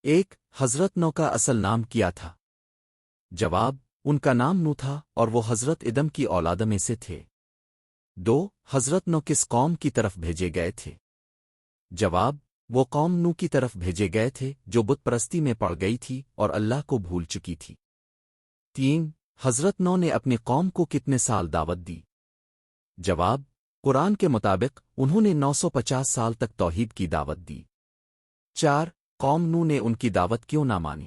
ایک حضرت نو کا اصل نام کیا تھا؟ جواب: ان کا نام نو تھا اور وہ حضرت ادم کی اولاد میں سے تھے۔ دو حضرت نو کس قوم کی طرف بھیجے گئے تھے؟ جواب: وہ قوم نو کی طرف بھیجے گئے تھے جو بت پرستی میں پڑ گئی تھی اور اللہ کو بھول چکی تھی۔ تین حضرت نو نے اپنی قوم کو کتنے سال دعوت دی؟ جواب: قرآن کے مطابق انہوں نے 950 سال تک توحید کی دعوت دی۔ چار قوم نو نے ان کی دعوت کیوں نہ مانی؟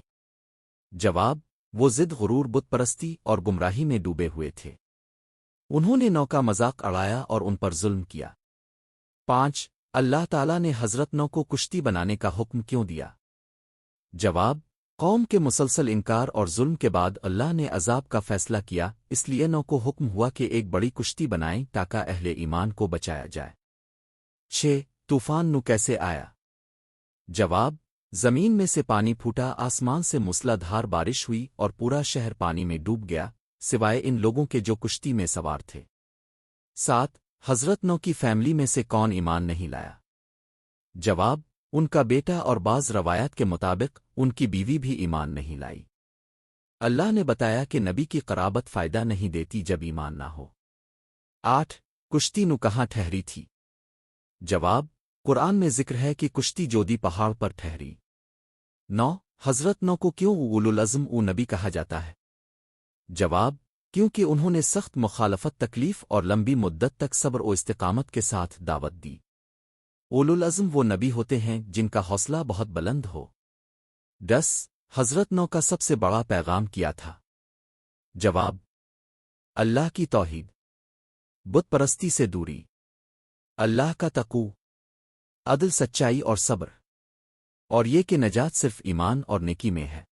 جواب: وہ ضد غرور بت پرستی اور گمراہی میں ڈوبے ہوئے تھے۔ انہوں نے نو کا مذاق اڑایا اور ان پر ظلم کیا۔ پانچ اللہ تعالیٰ نے حضرت نو کو کشتی بنانے کا حکم کیوں دیا؟ جواب: قوم کے مسلسل انکار اور ظلم کے بعد اللہ نے عذاب کا فیصلہ کیا، اس لیے نو کو حکم ہوا کہ ایک بڑی کشتی بنائیں تاکہ اہل ایمان کو بچایا جائے۔ 6 طوفان نو کیسے آیا؟ جواب: زمین میں سے پانی پھوٹا، آسمان سے موسلا دھار بارش ہوئی اور پورا شہر پانی میں ڈوب گیا، سوائے ان لوگوں کے جو کشتی میں سوار تھے۔ 7 حضرت نو کی فیملی میں سے کون ایمان نہیں لایا؟ جواب: ان کا بیٹا اور بعض روایات کے مطابق ان کی بیوی بھی ایمان نہیں لائی۔ اللہ نے بتایا کہ نبی کی قرابت فائدہ نہیں دیتی جب ایمان نہ ہو۔ 8 کشتی نو کہاں ٹھہری تھی؟ جواب: قرآن میں ذکر ہے کہ کشتی جودی پہاڑ پر ٹھہری۔ 9 حضرت نو کو کیوں اولو العزم نبی کہا جاتا ہے؟ جواب: کیونکہ انہوں نے سخت مخالفت، تکلیف اور لمبی مدت تک صبر و استقامت کے ساتھ دعوت دی۔ اولو العزم وہ نبی ہوتے ہیں جن کا حوصلہ بہت بلند ہو۔ 10 حضرت نو کا سب سے بڑا پیغام کیا تھا؟ جواب: اللہ کی توحید، بت پرستی سے دوری، اللہ کا تقوی، عدل، سچائی اور صبر، اور یہ کہ نجات صرف ایمان اور نیکی میں ہے۔